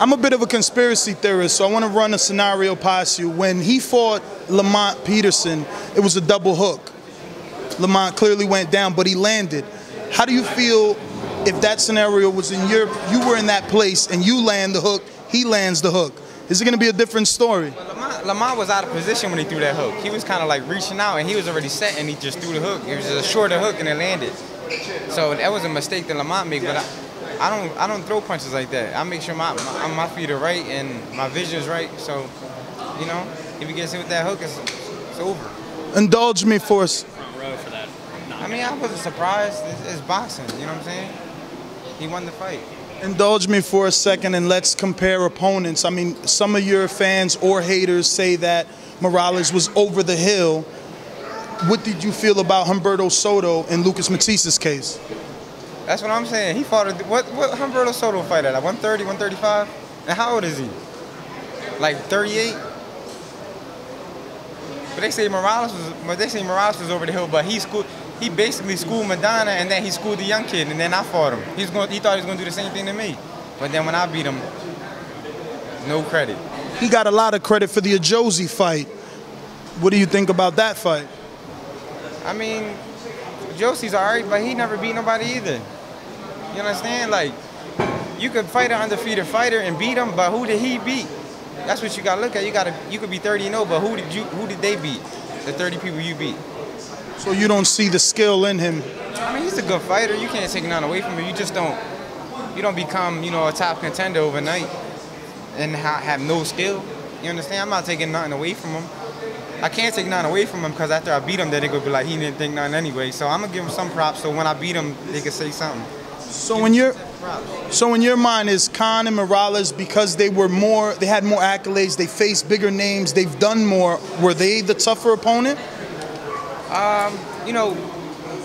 I'm a bit of a conspiracy theorist, so I want to run a scenario past you. When he fought Lamont Peterson, it was a double hook. Lamont clearly went down, but he landed. How do you feel if that scenario was in you were in that place and you land the hook, he lands the hook? Is it going to be a different story? Well, Lamont was out of position when he threw that hook. He was kind of like reaching out, and he was already set, and he just threw the hook. It was a shorter hook, and it landed. So that was a mistake that Lamont made, but I don't throw punches like that. I make sure my feet are right and my vision is right. So, you know, if he gets hit with that hook, it's over. Indulge me for us. For that. I mean, I wasn't surprised. It's boxing, you know what I'm saying? He won the fight. Indulge me for a second and let's compare opponents. I mean, some of your fans or haters say that Morales was over the hill. What did you feel about Humberto Soto in Lucas Matthyse's case? That's what I'm saying. He fought what Humberto Soto fight at? 130, 135? And how old is he? Like 38? But they say Morales was over the hill, but he basically schooled Madonna, and then he schooled the young kid, and then I fought him. He thought he was going to do the same thing to me. But then when I beat him, no credit. He got a lot of credit for the Ajosi fight. What do you think about that fight? I mean, Josie's all right, but he never beat nobody either. You understand? Like, you could fight an undefeated fighter and beat him, but who did he beat? That's what you got to look at. You could be 30-0, but who did they beat? The 30 people you beat. So you don't see the skill in him? I mean, he's a good fighter. You can't take none away from him. You don't become, you know, a top contender overnight and have no skill. You understand? I'm not taking nothing away from him. I can't take nothing away from him because after I beat him, then they're going to be like, he didn't think nothing anyway. So I'm going to give him some props so when I beat him, they can say something. So in your mind, is Khan and Morales, because they had more accolades, they faced bigger names, they've done more, were they the tougher opponent? You know,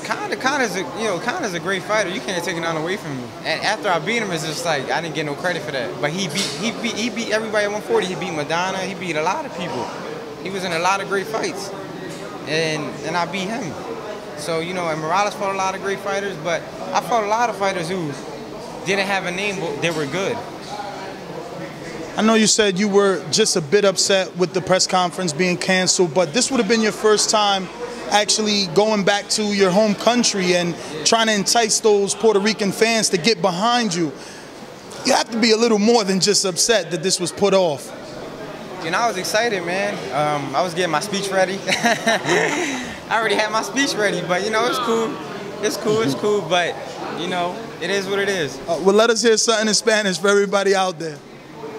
Khan is a great fighter. You can't take it away from him. And after I beat him, it's just like I didn't get no credit for that. But he beat everybody at 140. He beat Madonna. He beat a lot of people. He was in a lot of great fights, and I beat him. So you know, and Morales fought a lot of great fighters, but I fought a lot of fighters who didn't have a name, but they were good. I know you said you were just a bit upset with the press conference being canceled, but this would have been your first time actually going back to your home country and trying to entice those Puerto Rican fans to get behind you. You have to be a little more than just upset that this was put off. You know, I was excited, man. I was getting my speech ready. I already had my speech ready, but you know, it's cool. It's cool, but you know, it is what it is. Well, let us hear something in Spanish for everybody out there.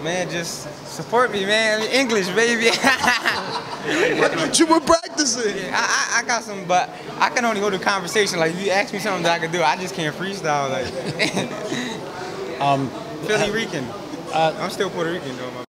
Man, just support me, man. English, baby. What you were practicing? Yeah, I got some, but I can only hold a conversation. Like, if you ask me something that I can do, I just can't freestyle. Like, Philly Rican. I'm still Puerto Rican, though.